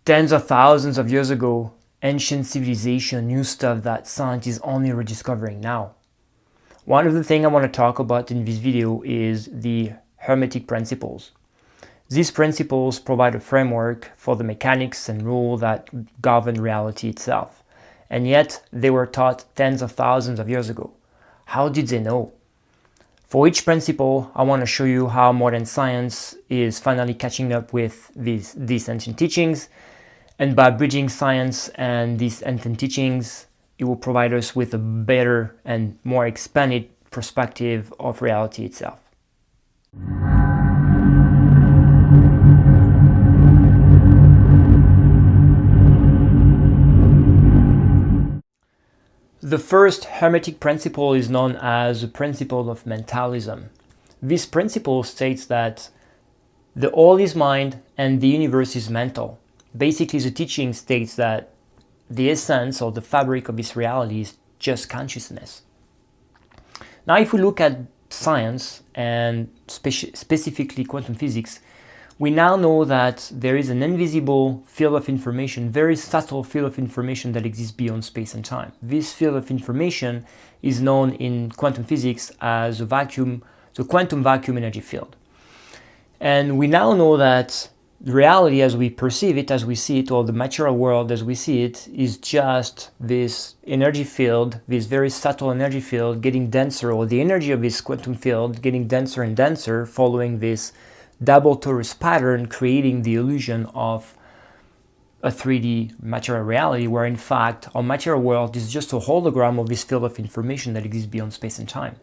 Tens of thousands of years ago, ancient civilization knew stuff that science is only rediscovering now. One of the things I want to talk about in this video is the Hermetic Principles. These principles provide a framework for the mechanics and rules that govern reality itself. And yet, they were taught tens of thousands of years ago. How did they know? For each principle, I want to show you how modern science is finally catching up with these ancient teachings. And by bridging science and these ancient teachings, it will provide us with a better and more expanded perspective of reality itself. The first Hermetic principle is known as the principle of Mentalism. This principle states that the all is mind and the universe is mental. Basically, the teaching states that the essence or the fabric of this reality is just consciousness. Now, if we look at science and specifically quantum physics, we now know that there is an invisible field of information, very subtle field of information that exists beyond space and time. This field of information is known in quantum physics as the quantum vacuum energy field. And we now know that reality as we perceive it, as we see it, or the material world as we see it, is just this energy field, this very subtle energy field getting denser, or the energy of this quantum field getting denser and denser following this double torus pattern, creating the illusion of a 3D material reality, where in fact our material world is just a hologram of this field of information that exists beyond space and time.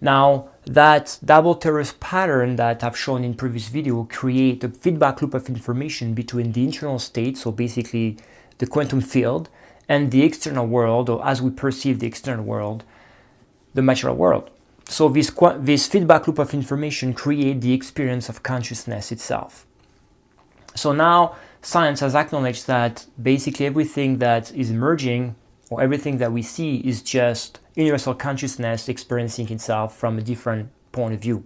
Now, that double torus pattern that I've shown in previous video create a feedback loop of information between the internal state, so basically the quantum field, and the external world, or as we perceive the external world, the material world. So this feedback loop of information create the experience of consciousness itself. So now science has acknowledged that basically everything that is emerging, or everything that we see, is just universal consciousness experiencing itself from a different point of view.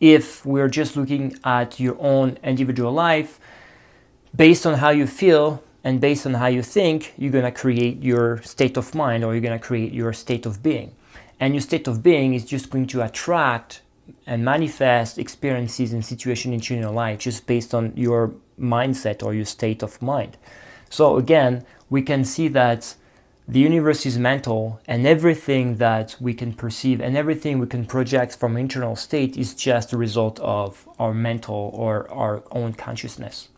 If we're just looking at your own individual life, based on how you feel and based on how you think, you're going to create your state of mind, or you're going to create your state of being. And your state of being is just going to attract and manifest experiences and situations in your life just based on your mindset or your state of mind. So again, we can see that the universe is mental, and everything that we can perceive and everything we can project from internal state is just a result of our mental or our own consciousness.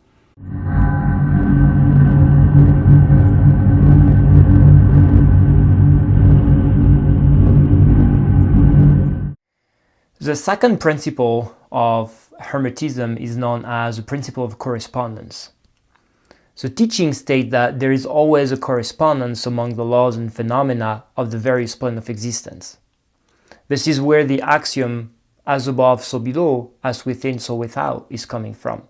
The second principle of Hermetism is known as the principle of correspondence. So teachings state that there is always a correspondence among the laws and phenomena of the various planes of existence. This is where the axiom, as above, so below, as within, so without, is coming from.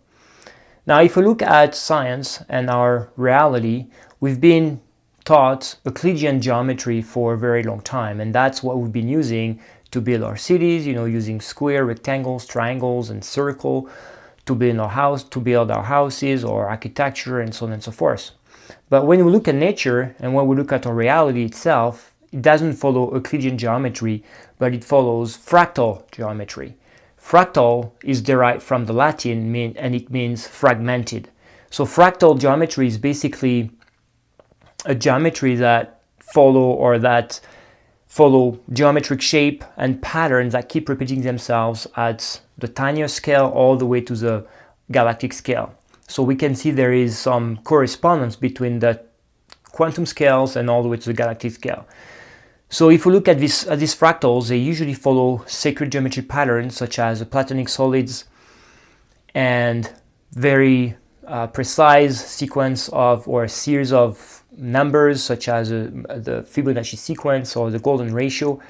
Now, if we look at science and our reality, we've been taught Euclidean geometry for a very long time, and that's what we've been using to build our cities, using square, rectangles, triangles, and circle to build our houses or architecture, and so on and so forth. But when we look at nature and when we look at our reality itself, it doesn't follow Euclidean geometry, but it follows fractal geometry. Fractal is derived from the Latin and it means fragmented. So fractal geometry is basically a geometry that follow geometric shape and patterns that keep repeating themselves at the tinier scale all the way to the galactic scale. So we can see there is some correspondence between the quantum scales and all the way to the galactic scale. So if we look at these fractals, they usually follow sacred geometry patterns such as the Platonic solids and very precise sequence of or series of numbers such as the Fibonacci sequence or the golden ratio.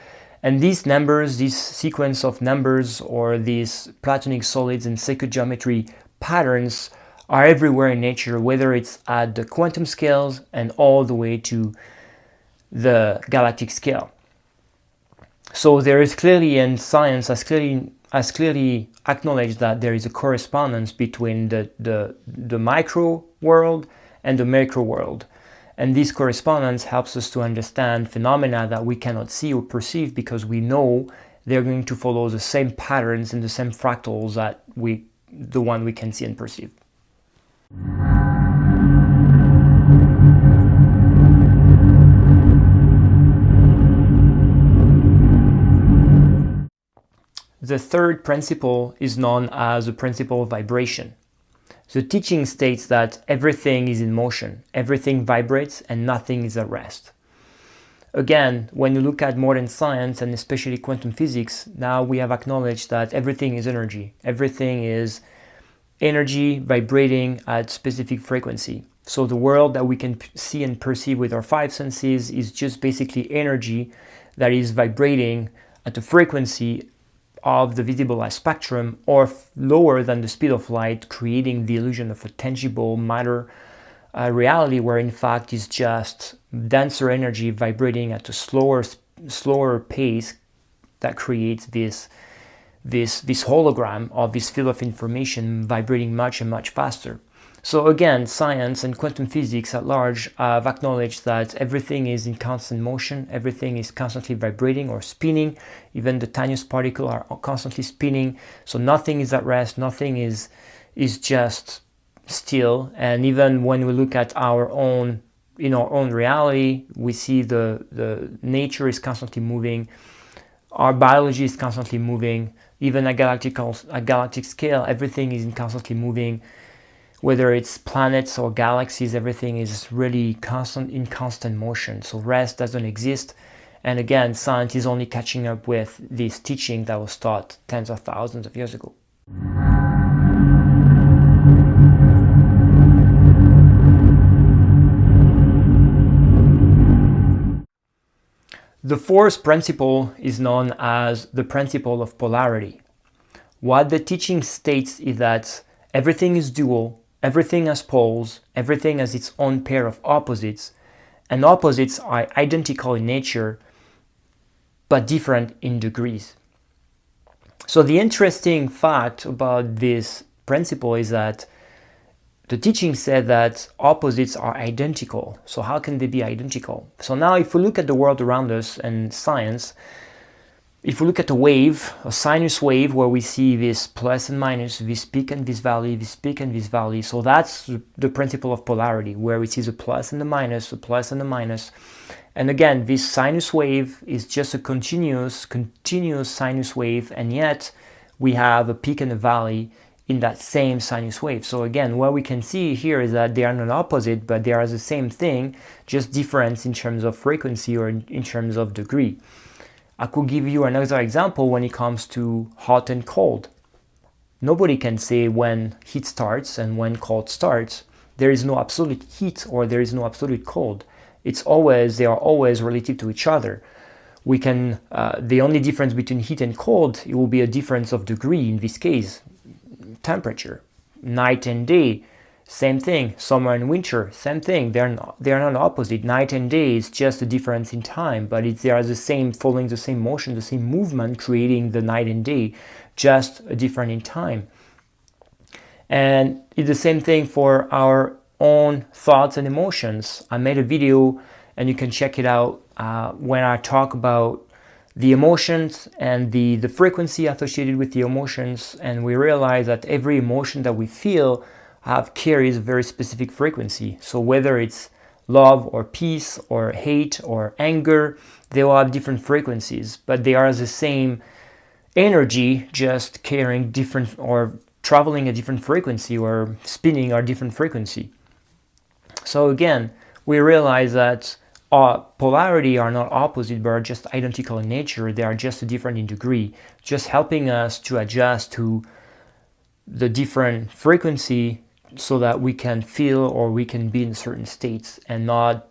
And these numbers, this sequence of numbers or these Platonic solids and sacred geometry patterns are everywhere in nature, whether it's at the quantum scales and all the way to the galactic scale. So there is clearly, and science has clearly has clearly acknowledged that there is a correspondence between the micro world and the macro world. And this correspondence helps us to understand phenomena that we cannot see or perceive, because we know they're going to follow the same patterns and the same fractals that the one we can see and perceive. The third principle is known as the principle of vibration. The teaching states that everything is in motion, everything vibrates, and nothing is at rest. Again, when you look at modern science, and especially quantum physics, now we have acknowledged that everything is energy. Everything is energy vibrating at specific frequency. So the world that we can see and perceive with our five senses is just basically energy that is vibrating at a frequency of the visible light spectrum, or lower than the speed of light, creating the illusion of a tangible matter reality, where in fact is just denser energy vibrating at a slower pace that creates this hologram of this field of information vibrating much and much faster. So again, science and quantum physics at large have acknowledged that everything is in constant motion, everything is constantly vibrating or spinning, even the tiniest particles are constantly spinning, so nothing is at rest, nothing is just still. And even when we look at our own reality, we see the nature is constantly moving, our biology is constantly moving, even at galactic scale, everything is constantly moving. Whether it's planets or galaxies, everything is really in constant motion. So rest doesn't exist. And again, science is only catching up with this teaching that was taught tens of thousands of years ago. The fourth principle is known as the principle of polarity. What the teaching states is that everything is dual, everything has poles, everything has its own pair of opposites, and opposites are identical in nature, but different in degrees. So the interesting fact about this principle is that the teaching said that opposites are identical. So how can they be identical? So now if we look at the world around us and science, if we look at a wave, a sinus wave, where we see this plus and minus, this peak and this valley, this peak and this valley, so that's the principle of polarity, where it is a plus and a minus, a plus and a minus. And again, this sinus wave is just a continuous sinus wave, and yet we have a peak and a valley in that same sinus wave. So again, what we can see here is that they are not opposite, but they are the same thing, just different in terms of frequency or in terms of degree. I could give you another example when it comes to hot and cold. Nobody can say when heat starts and when cold starts. There is no absolute heat or there is no absolute cold. They are always relative to each other. We can, the only difference between heat and cold, it will be a difference of degree in this case. Temperature, night and day, same thing. Summer and winter, same thing. They are not opposite. Night and day is just a difference in time, but they are the same, following the same motion, the same movement, creating the night and day, just a different in time. And it's the same thing for our own thoughts and emotions. I made a video, and you can check it out when I talk about the emotions and the frequency associated with the emotions, and we realize that every emotion that we feel carries a very specific frequency. So whether it's love or peace or hate or anger, they all have different frequencies, but they are the same energy, just carrying different or traveling a different frequency or spinning a different frequency. So again, we realize that polarity are not opposite, but are just identical in nature. They are just different in degree, just helping us to adjust to the different frequency so that we can feel or we can be in certain states and not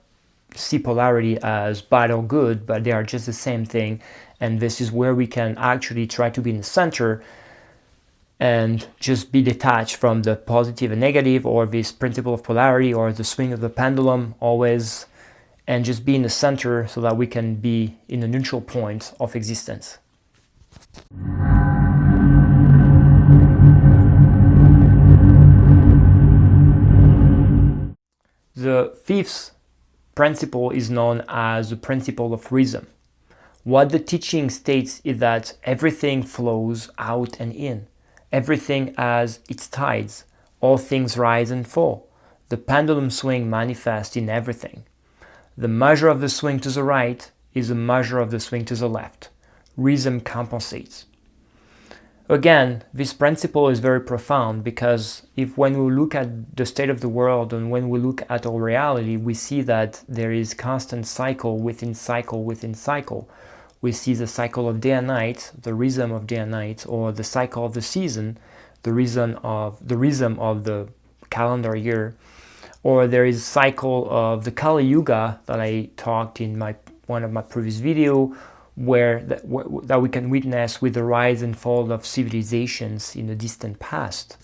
see polarity as bad or good, but they are just the same thing. And this is where we can actually try to be in the center and just be detached from the positive and negative, or this principle of polarity, or the swing of the pendulum always, and just be in the center so that we can be in a neutral point of existence. The fifth principle is known as the principle of rhythm. What the teaching states is that everything flows out and in. Everything has its tides. All things rise and fall. The pendulum swing manifests in everything. The measure of the swing to the right is the measure of the swing to the left. Rhythm compensates. Again, this principle is very profound because when we look at the state of the world and when we look at our reality, we see that there is constant cycle within cycle within cycle. We see the cycle of day and night, the rhythm of day and night, or the cycle of the season, the rhythm of the calendar year, or there is a cycle of the Kali Yuga that I talked in one of my previous video, where that we can witness with the rise and fall of civilizations in the distant past.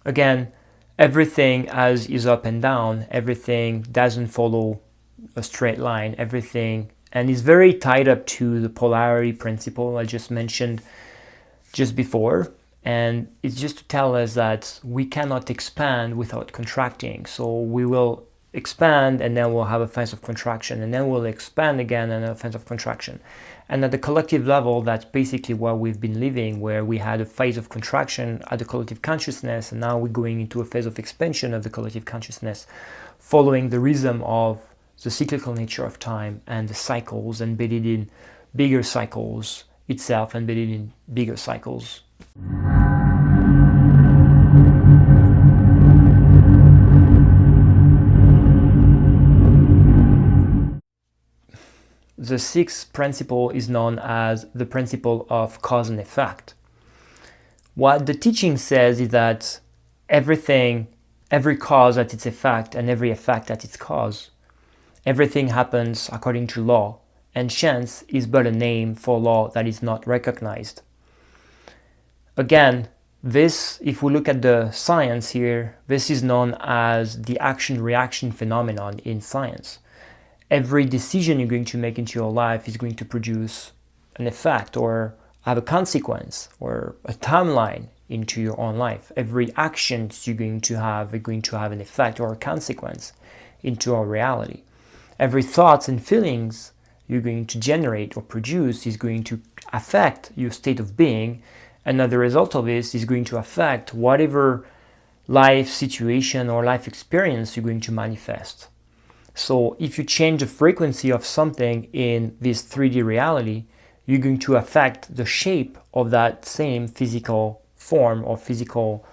Again, everything is up and down. Everything doesn't follow a straight line. Everything, and is very tied up to the polarity principle I just mentioned just before. And it's just to tell us that we cannot expand without contracting. So we will expand and then we'll have a phase of contraction, and then we'll expand again and a phase of contraction. And at the collective level, that's basically what we've been living, where we had a phase of contraction at the collective consciousness, and now we're going into a phase of expansion of the collective consciousness, following the rhythm of the cyclical nature of time and the cycles embedded in bigger cycles itself, embedded in bigger cycles. The sixth principle is known as the principle of cause and effect. What the teaching says is that every cause has its effect, and every effect has its cause. Everything happens according to law, and chance is but a name for law that is not recognized. Again, if we look at the science here, this is known as the action-reaction phenomenon in science. Every decision you're going to make into your life is going to produce an effect or have a consequence or a timeline into your own life. Every action you're going to have an effect or a consequence into our reality. Every thoughts and feelings you're going to generate or produce is going to affect your state of being, and as a result of this is going to affect whatever life situation or life experience you're going to manifest. So if you change the frequency of something in this 3D reality, you're going to affect the shape of that same physical form or physical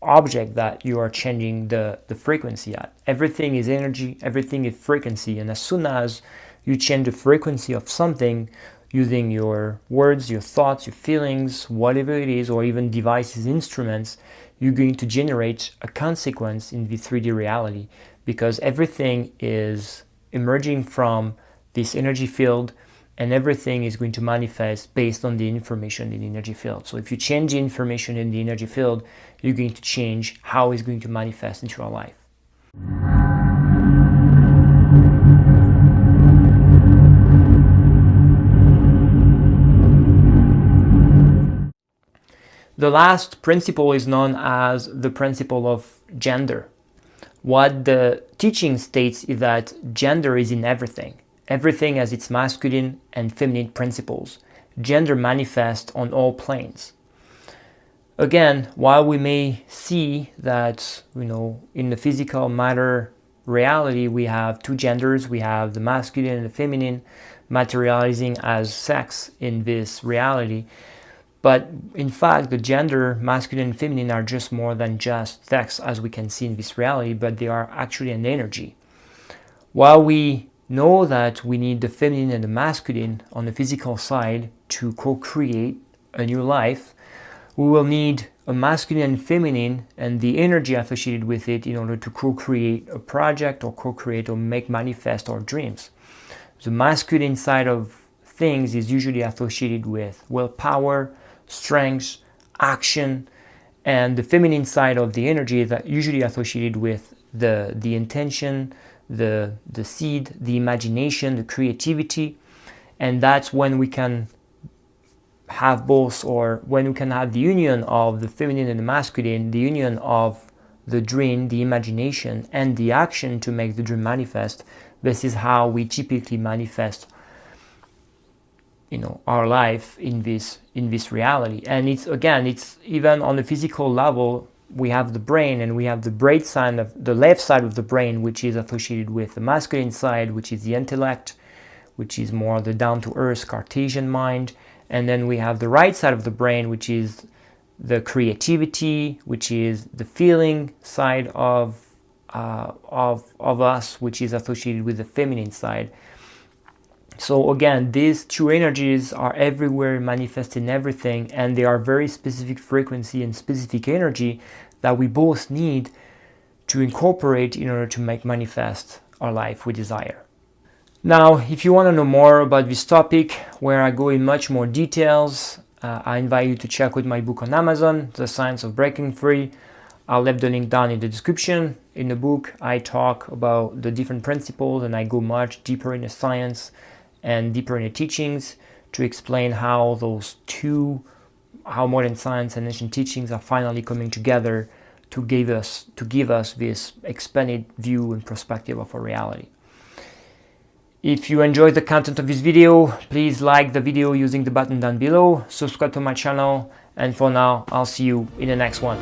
object that you are changing the frequency at. Everything is energy, everything is frequency, and as soon as you change the frequency of something using your words, your thoughts, your feelings, whatever it is, or even devices, instruments, you're going to generate a consequence in the 3D reality, because everything is emerging from this energy field, and everything is going to manifest based on the information in the energy field. So if you change the information in the energy field, you're going to change how it's going to manifest into your life. The last principle is known as the principle of gender. What the teaching states is that gender is in everything. Everything has its masculine and feminine principles. Gender manifests on all planes. Again, while we may see that, in the physical matter reality, we have two genders, we have the masculine and the feminine materializing as sex in this reality. But in fact, the gender, masculine and feminine, are just more than just sex as we can see in this reality, but they are actually an energy. While we know that we need the feminine and the masculine on the physical side to co-create a new life, we will need a masculine and feminine and the energy associated with it in order to co-create a project or co-create or make manifest our dreams. The masculine side of things is usually associated with willpower, strength, action, and the feminine side of the energy is usually associated with the intention, the seed, the imagination, the creativity, and that's when we can have both, or when we can have the union of the feminine and the masculine, the union of the dream, the imagination, and the action to make the dream manifest. This is how we typically manifest, our life in this reality. And it's even on the physical level. We have the brain, and we have the left side of the brain, which is associated with the masculine side, which is the intellect, which is more the down-to-earth Cartesian mind. And then we have the right side of the brain, which is the creativity, which is the feeling side of us, which is associated with the feminine side. So again, these two energies are everywhere, manifest in everything, and they are very specific frequency and specific energy that we both need to incorporate in order to make manifest our life we desire. Now, if you want to know more about this topic, where I go in much more details, I invite you to check out my book on Amazon, The Science of Breaking Free. I'll leave the link down in the description. In the book, I talk about the different principles, and I go much deeper in the science and deeper in the teachings to explain how modern science and ancient teachings are finally coming together to give us this expanded view and perspective of our reality. If you enjoyed the content of this video, please like the video using the button down below, subscribe to my channel, and for now, I'll see you in the next one.